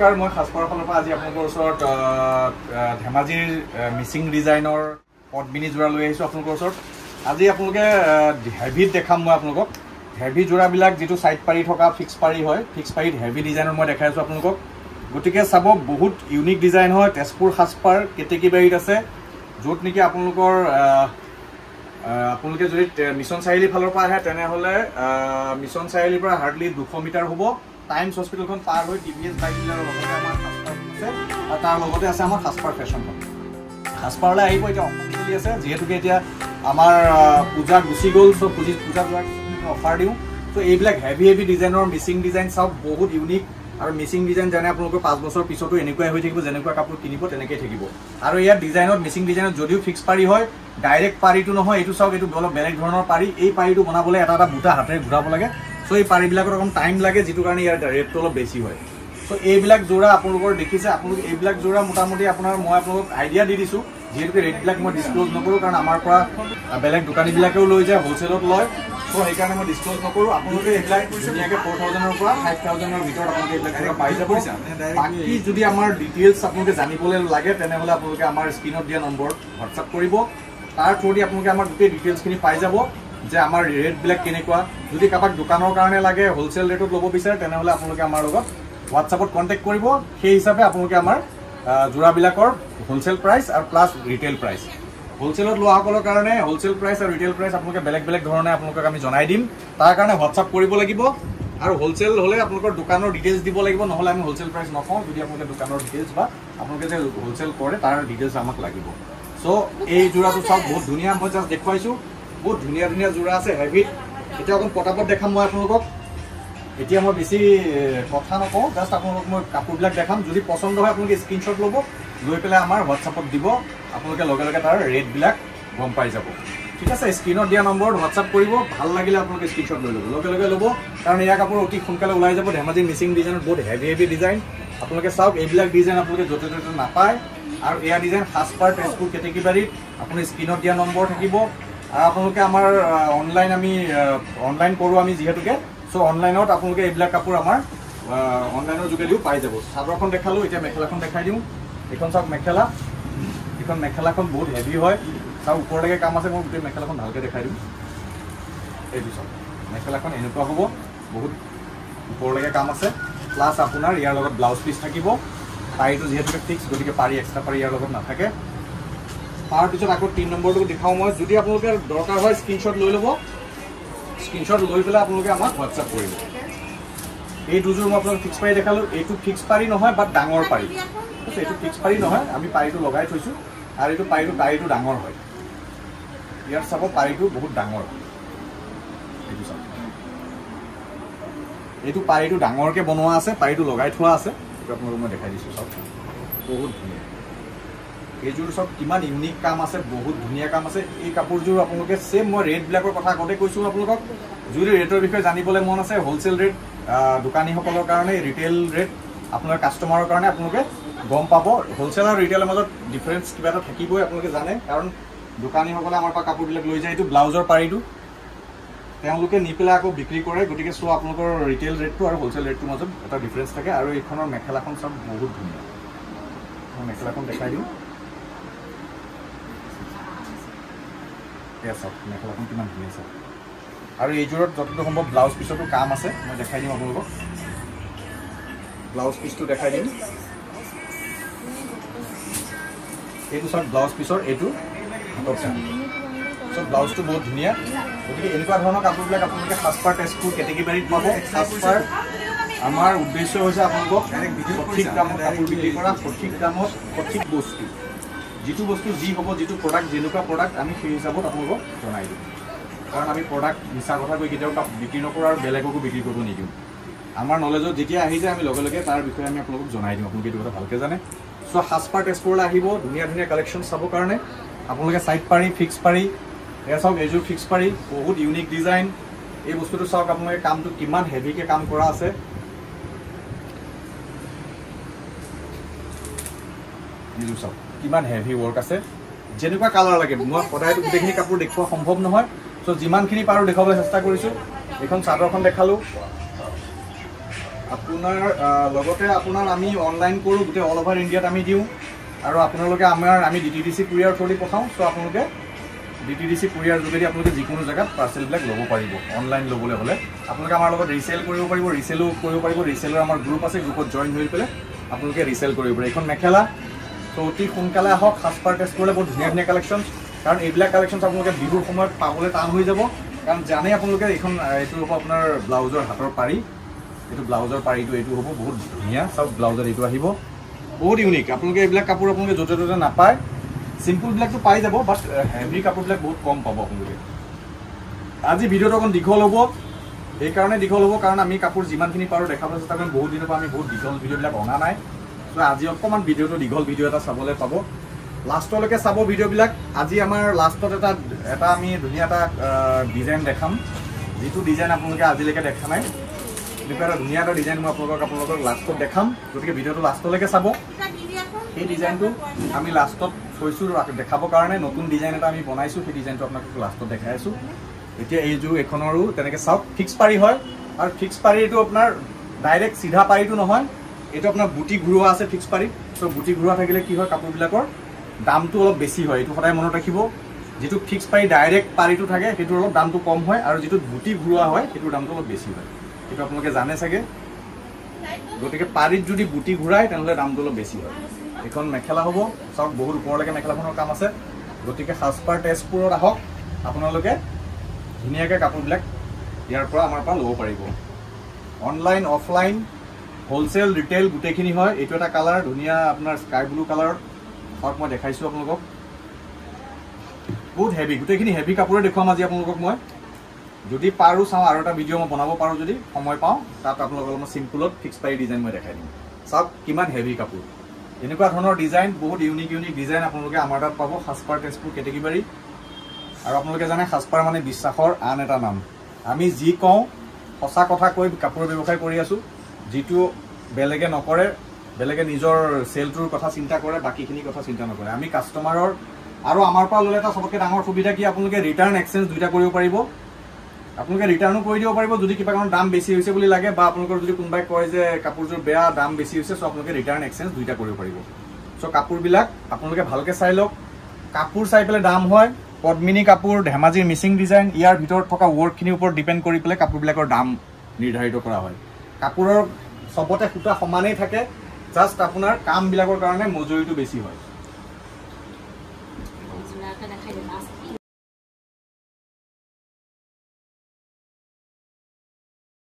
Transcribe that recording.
নমস্কাৰ মই খাসপাৰৰ ফালৰ পৰা আজি আপোনালোকৰ ওচৰত ধেমাজিৰ মিচিং ডিজাইনৰ পদ্মিনী যোৰা লৈ আহিছোঁ আপোনালোকৰ ওচৰত আজি আপোনালোকে হেভিত দেখাম মই আপোনালোকক হেভি যোৰাবিলাক যেটো সাইড পাৰি থকা ফিক্স পাৰি হয় ফিক্স পাৰিত হেভি ডিজাইনৰ মই দেখাই আছোঁ আপোনালোকক গতিকে চাব বহুত ইউনিক ডিজাইন হয় তেজপুৰ খাসপাৰ কেতেকীবাৰীত আছে য'ত নেকি আপোনালোকে যদি মিছন চাৰিআলি ফালৰ পৰা আহে তেনেহ'লে মিছন চাৰিআলিৰ পৰা হাৰ্ডলি 200 মিটাৰ হ'ব টাইমছ হস্পিটেলখন পাৰ হৈ টিভিএছ বাইক ডিলাৰৰ লগতে আমাৰ খাসপাৰ আছে আৰু তাৰ লগতে আছে আমাৰ খাসপাৰ ফেশ্বনখন খাসপাৰলৈ আহিব এতিয়া অফাৰ চলি আছে যিহেতুকে এতিয়া আমাৰ পূজা গুচি গ'ল চ' পূজা যোৱাৰ অফাৰ দিওঁ চ' এইবিলাক হেভি ডিজাইনৰ মিচিং ডিজাইন চাওক বহুত ইউনিক আৰু মিচিং ডিজাইন জানে আপোনালোকৰ 5 বছৰ পিছতো এনেকুৱাই হৈ থাকিব যেনেকুৱা কাপোৰ কিনিব তেনেকৈ থাকিব আৰু ইয়াৰ ডিজাইনত মিচিং ডিজাইনত যদিও ফিক্স পাৰি হয় ডাইৰেক্ট পাৰিটো নহয় এইটো চাওক এইটো অলপ বেলেগ ধৰণৰ পাৰি এই পাৰিটো বনাবলৈ এটা বুটা হাতেৰে ঘূৰাব লাগে চ' এই পাৰিবিলাকৰ অকণ টাইম লাগে যিটো কাৰণে ইয়াৰ ৰেটটো অলপ বেছি হয় চ' এইবিলাক যোৰা আপোনালোকৰ দেখিছে আপোনালোকে এইবিলাক যোৰা মোটামুটি মই আপোনালোকক আইডিয়া দি দিছোঁ যিহেতুকে ৰেটবিলাক মই ডিছক্ল'জ নকৰোঁ কাৰণ আমাৰ পৰা বেলেগ দোকানীবিলাকেও লৈ যায় হ'লচেলত লয় চ' সেইকাৰণে মই ডিছক্ল'জ নকৰোঁ আপোনালোকে এইবিলাক ধুনীয়াকৈ 4,000ৰ পৰা 5,000ৰ ভিতৰত আপোনালোকে এইবিলাক পাই যাব বাকী যদি আমাৰ ডিটেইলছ আপোনালোকে জানিবলৈ লাগে তেনেহ'লে আপোনালোকে আমাৰ স্ক্ৰীণত দিয়া নম্বৰত হোৱাটছআপ কৰিব তাৰ থ্ৰুদি আপোনালোকে আমাৰ গোটেই ডিটেইলছখিনি পাই যাব যে আমাৰ ৰেটবিলাক কেনেকুৱা যদি কাৰোবাক দোকানৰ কাৰণে লাগে হ'লচেল ৰেটত ল'ব বিচাৰে তেনেহ'লে আপোনালোকে আমাৰ লগত হোৱাটছআপত কণ্টেক্ট কৰিব সেই হিচাপে আপোনালোকে আমাৰ যোৰাবিলাকৰ হ'লচেল প্ৰাইচ আৰু প্লাছ ৰিটেইল প্ৰাইচ হ'লচেলত লোৱাসকলৰ কাৰণে হ'লচেল প্ৰাইচ আৰু ৰিটেইল প্ৰাইচ আপোনালোকে বেলেগ ধৰণে আপোনালোকক আমি জনাই দিম তাৰ কাৰণে হোৱাটছআপ কৰিব লাগিব আৰু হ'লচেল হ'লে আপোনালোকৰ দোকানৰ ডিটেইলছ দিব লাগিব নহ'লে আমি হ'লচেল প্ৰাইচ নকওঁ যদি আপোনালোকে দোকানৰ ডিটেইলছ বা আপোনালোকে যে হ'লচেল কৰে তাৰ ডিটেইলছ আমাক লাগিব চ' এই যোৰাটো চাওক বহুত ধুনীয়া মই জাষ্ট দেখুৱাইছোঁ বহুত ধুনীয়া যোৰা আছে হেভিত এতিয়া অকণ পটাপট দেখাম মই আপোনালোকক এতিয়া মই বেছি কথা নকওঁ জাষ্ট আপোনালোকক মই কাপোৰবিলাক দেখাম যদি পচন্দ হয় আপোনালোকে স্ক্ৰীনশ্বট ল'ব লৈ পেলাই আমাৰ হোৱাটছআপত দিব আপোনালোকে লগে তাৰ ৰেটবিলাক গম পাই যাব ঠিক আছে স্ক্ৰীনত দিয়া নম্বৰত হোৱাটছআপ কৰিব ভাল লাগিলে আপোনালোকে স্ক্ৰীনশ্বট লৈ ল'ব লগে ল'ব কাৰণ এয়া কাপোৰ অতি সোনকালে ওলাই যাব ধেমাজি মিচিং ডিজাইনত বহুত হেভি ডিজাইন আপোনালোকে চাওক এইবিলাক ডিজাইন আপোনালোকে য'তে ত'তে নাপায় আৰু এয়া ডিজাইন খাসপাৰ তেজপুৰ কেতেকীবাৰীত আপুনি স্ক্ৰীনত দিয়া নম্বৰ থাকিব আৰু আপোনালোকে আমাৰ অনলাইন কৰোঁ আমি যিহেতুকে চ' অনলাইনত আপোনালোকে এইবিলাক কাপোৰ আমাৰ অনলাইনৰ যোগেদিও পাই যাব চাদৰখন দেখালোঁ এতিয়া মেখেলাখন দেখাই দিওঁ এইখন চাওক এইখন মেখেলাখন বহুত হেভি হয় চাওক ওপৰলৈকে কাম আছে মই গোটেই মেখেলাখন ভালকৈ দেখাই দিওঁ এইটো চাওক মেখেলাখন এনেকুৱা হ'ব বহুত ওপৰলৈকে কাম আছে প্লাছ আপোনাৰ ইয়াৰ লগত ব্লাউজ পিচ থাকিব পাৰিটো যিহেতুকে ফিক্স গতিকে পাৰি এক্সট্ৰা পাৰি ইয়াৰ লগত নাথাকে তাৰ পিছত আকৌ 3 নম্বৰটো দেখাওঁ মই যদি আপোনালোকে দৰকাৰ হয় স্ক্ৰীনশ্বট লৈ ল'ব স্ক্ৰীনশ্বট লৈ পেলাই আপোনালোকে আমাক হোৱাটছআপ কৰিব এই দুযোৰ মই আপোনালোক ফিক্স পাৰি দেখালোঁ এইটো ফিক্স পাৰি নহয় বাট ডাঙৰ পাৰি এইটো ফিক্স পাৰি নহয় আমি পাৰিটো লগাই থৈছোঁ আৰু এইটো পাৰিটো ডাঙৰ হয় ইয়াত চাব পাৰিটো বহুত ডাঙৰ এইটো চাব এইটো পাৰিটো ডাঙৰকৈ বনোৱা আছে পাৰিটো লগাই থোৱা আছে এইটো আপোনালোকক মই দেখাই দিছোঁ চাওক বহুত ধুনীয়া এইযোৰ চব কিমান ইউনিক কাম আছে বহুত ধুনীয়া কাম আছে এই কাপোৰযোৰ আপোনালোকে চেম মই ৰেটবিলাকৰ কথা আগতে কৈছোঁ আপোনালোকক যদি ৰেটৰ বিষয়ে জানিবলৈ মন আছে হ'লচেল ৰেট দোকানীসকলৰ কাৰণে ৰিটেইল ৰেট আপোনাৰ কাষ্টমাৰৰ কাৰণে আপোনালোকে গম পাব হ'লচেল আৰু ৰিটেইলৰ মাজত ডিফাৰেঞ্চ কিবা এটা থাকিবই আপোনালোকে জানে কাৰণ দোকানীসকলে আমাৰ পৰা কাপোৰবিলাক লৈ যায় এইটো ব্লাউজৰ পাৰিটো তেওঁলোকে নি পেলাই আকৌ বিক্ৰী কৰে গতিকে চ' আপোনালোকৰ ৰিটেইল ৰেটটো আৰু হ'লচেল ৰেটটোৰ মাজত এটা ডিফাৰেঞ্চ থাকে আৰু এইখনৰ মেখেলাখন চব বহুত ধুনীয়া মই মেখেলাখন দেখাই দিওঁ চাওক মেখেলাখন কিমান ধুনীয়া চাওক আৰু এইযোৰত যতটো সম্ভৱ ব্লাউজ পিছতো কাম আছে মই দেখাই দিম আপোনালোকক ব্লাউজ পিচটো দেখাই দিম এইটো চাওক ব্লাউজ পিছৰ এইটো হাতৰ কাম চব ব্লাউজটো বহুত ধুনীয়া গতিকে এনেকুৱা ধৰণৰ কাপোৰবিলাক আপোনালোকে খাসপাৰ তেজপুৰ কেতেকীবাৰীত পাব খাসপাৰ আমাৰ উদ্দেশ্য হৈছে আপোনালোকক সঠিক দামত কাপোৰ বিক্ৰী কৰা সঠিক দামত সঠিক বস্তু যিটো বস্তু যি হ'ব যিটো প্ৰডাক্ট যেনেকুৱা প্ৰডাক্ট আমি সেই হিচাপত আপোনালোকক জনাই দিওঁ কাৰণ আমি প্ৰডাক্ট মিছা কথা কৈ কেতিয়াও বিক্ৰী নকৰোঁ আৰু বেলেগকো বিক্ৰী কৰিব নিদিওঁ আমাৰ নলেজত যেতিয়া আহি যায় আমি লগে তাৰ বিষয়ে আমি আপোনালোকক জনাই দিওঁ আপোনালোকে এইটো কথা ভালকৈ জানে চ' খাসপাৰ তেজপুৰলৈ আহিব ধুনীয়া কালেকশ্যন চাবৰ কাৰণে আপোনালোকে চাইড পাৰি ফিক্স পাৰি এয়া চাওক এইযোৰ ফিক্স পাৰি বহুত ইউনিক ডিজাইন এই বস্তুটো চাওক আপোনালোকে কামটো কিমান হেভিকৈ কাম কৰা আছে এইযোৰ চাওক কিমান হেভি ৱৰ্ক আছে যেনেকুৱা কালাৰ লাগে মই সদায়তো গোটেইখিনি কাপোৰ দেখুওৱা সম্ভৱ নহয় চ' যিমানখিনি পাৰোঁ দেখুৱাবলৈ চেষ্টা কৰিছোঁ এইখন চাদৰখন দেখালোঁ আপোনাৰ লগতে আপোনাৰ আমি অনলাইন কৰোঁ, গোটেই অল অভাৰ ইণ্ডিয়াত আমি দিওঁ। আৰু আপোনালোকে আমি DTDC কুৰিয়াৰ থ্ৰুদি পঠাওঁ। চ' আপোনালোকে DTDC কুৰিয়াৰ যোগেদি আপোনালোকে যিকোনো জেগাত পাৰ্চেলবিলাক ল'ব পাৰিব। অনলাইন ল'বলৈ হ'লে আপোনালোকে আমাৰ লগত ৰিচেল কৰিব পাৰিব, ৰিচেলো কৰিব পাৰিব। ৰিচেলৰ আমাৰ গ্ৰুপ আছে, গ্ৰুপত জইন হৈ পেলাই আপোনালোকে ৰিচেল কৰিব পাৰে। এইখন মেখেলা। চ' অতি সোনকালে আহক, সাজপাৰ টেষ্ট কৰিলে বহুত ধুনীয়া ধুনীয়া কালেকশ্যন। কাৰণ এইবিলাক কালেকশ্যন আপোনালোকে বিহুৰ সময়ত পাবলৈ টান হৈ যাব। কাৰণ জানেই আপোনালোকে এইখন এইটো হ'ব আপোনাৰ ব্লাউজৰ হাতৰ পাৰি। এইটো ব্লাউজৰ পাৰিটো এইটো হ'ব বহুত ধুনীয়া। চব ব্লাউজত এইটো আহিব, বহুত ইউনিক। আপোনালোকে এইবিলাক কাপোৰ আপোনালোকে য'তে ত'তে নাপায়। চিম্পুলবিলাকতো পাই যাব, বাট হেভি কাপোৰবিলাক বহুত কম পাব আপোনালোকে। আজি ভিডিঅ'টো অকণ দীঘল হ'ব, সেইকাৰণে দীঘল হ'ব কাৰণ আমি কাপোৰ যিমানখিনি পাৰোঁ দেখাবলৈ চেষ্টা কৰিম। বহুত দিনৰ পৰা আমি বহুত দীঘল ভিডিঅ'বিলাক অনা নাই। চ' আজি অকণমান ভিডিঅ'টো দীঘল ভিডিঅ' এটা চাবলৈ পাব। লাষ্টলৈকে চাব ভিডিঅ'বিলাক। আজি আমাৰ লাষ্টত এটা আমি ধুনীয়া এটা ডিজাইন দেখাম, যিটো ডিজাইন আপোনালোকে আজিলৈকে দেখা নাই। এনেকুৱা এটা ধুনীয়া এটা ডিজাইন মই আপোনালোকক লাষ্টত দেখাম। গতিকে ভিডিঅ'টো লাষ্টলৈকে চাব। সেই ডিজাইনটো আমি লাষ্টত থৈছোঁ দেখাবৰ কাৰণে। নতুন ডিজাইন এটা আমি বনাইছোঁ, সেই ডিজাইনটো আপোনালোকক লাষ্টত দেখাই আছোঁ। এতিয়া এইযোৰ এইখনৰো তেনেকৈ চাওক, ফিক্স পাৰি হয়। আৰু ফিক্স পাৰি এইটো আপোনাৰ ডাইৰেক্ট চিধা পাৰিটো নহয়, এইটো আপোনাৰ বুটি ঘূৰোৱা আছে ফিক্স পাৰি। চ' বুটি ঘূৰোৱা থাকিলে কি হয়, কাপোৰবিলাকৰ দামটো অলপ বেছি হয়। এইটো সদায় মনত ৰাখিব। যিটো ফিক্স পাৰি ডাইৰেক্ট পাৰিটো থাকে সেইটোৰ অলপ দামটো কম হয়, আৰু যিটো বুটি ঘূৰোৱা হয় সেইটোৰ দামটো অলপ বেছি হয়। সেইটো আপোনালোকে জানে চাগে। গতিকে পাৰিত যদি বুটি ঘূৰায় তেনেহ'লে দামটো অলপ বেছি হয়। এইখন মেখেলা হ'ব। চাওক বহুত ওপৰলৈকে মেখেলাখনৰ কাম আছে। গতিকে সাজপাৰ তেজপুৰত আহক, আপোনালোকে ধুনীয়াকৈ কাপোৰবিলাক ইয়াৰ পৰা আমাৰ পৰা ল'ব পাৰিব। অনলাইন অফলাইন হোলচেল ৰিটেইল গোটেইখিনি হয়। এইটো এটা কালাৰ ধুনীয়া আপোনাৰ স্কাই ব্লু কালাৰত। চাওক মই দেখাইছোঁ আপোনালোকক, বহুত হেভি, গোটেইখিনি হেভি কাপোৰে দেখুৱাম আজি আপোনালোকক মই। যদি পাৰোঁ চাওঁ আৰু এটা ভিডিঅ' মই বনাব পাৰোঁ, যদি সময় পাওঁ তাত আপোনালোকক অলপমান চিম্পুলত ফিক্স পাৰি ডিজাইন মই দেখাই দিম। চাওক কিমান হেভি কাপোৰ। এনেকুৱা ধৰণৰ ডিজাইন, বহুত ইউনিক ইউনিক ডিজাইন আপোনালোকে আমাৰ তাত পাব। সাজপাৰ তেজপুৰ কেটেগৰী। আৰু আপোনালোকে জানে সাজপাৰ মানে বিশ্বাসৰ আন এটা নাম। আমি যি কওঁ সঁচা কথা কৈ কাপোৰৰ ব্যৱসায় কৰি আছোঁ। যিটো বেলেগে নকৰে, বেলেগে নিজৰ চেলটোৰ কথা চিন্তা কৰে, বাকীখিনি কথা চিন্তা নকৰে। আমি কাষ্টমাৰৰ আৰু আমাৰ পৰা ল'লে এটা চবতকৈ ডাঙৰ সুবিধা কি, আপোনালোকে ৰিটাৰ্ণ এক্সচেঞ্জ দুইটা কৰিব পাৰিব। আপোনালোকে ৰিটাৰ্ণো কৰি দিব পাৰিব যদি কিবা কাৰণ দাম বেছি হৈছে বুলি লাগে, বা আপোনালোকৰ যদি কোনোবাই কয় যে কাপোৰযোৰ বেয়া, দাম বেছি হৈছে, চ' আপোনালোকে ৰিটাৰ্ণ এক্সচেঞ্জ দুইটা কৰিব পাৰিব। চ' কাপোৰবিলাক আপোনালোকে ভালকৈ চাই লওক। কাপোৰ চাই পেলাই দাম হয়। পদ্মিনী কাপোৰ, ধেমাজিৰ মিচিং ডিজাইন, ইয়াৰ ভিতৰত থকা ৱৰ্কখিনিৰ ওপৰত ডিপেণ্ড কৰি পেলাই কাপোৰবিলাকৰ দাম নিৰ্ধাৰিত কৰা হয়। কাপোৰৰ চবতে সূতা সমানেই থাকে, জাষ্ট আপোনাৰ কামবিলাকৰ কাৰণে মজুৰিটো বেছি হয়।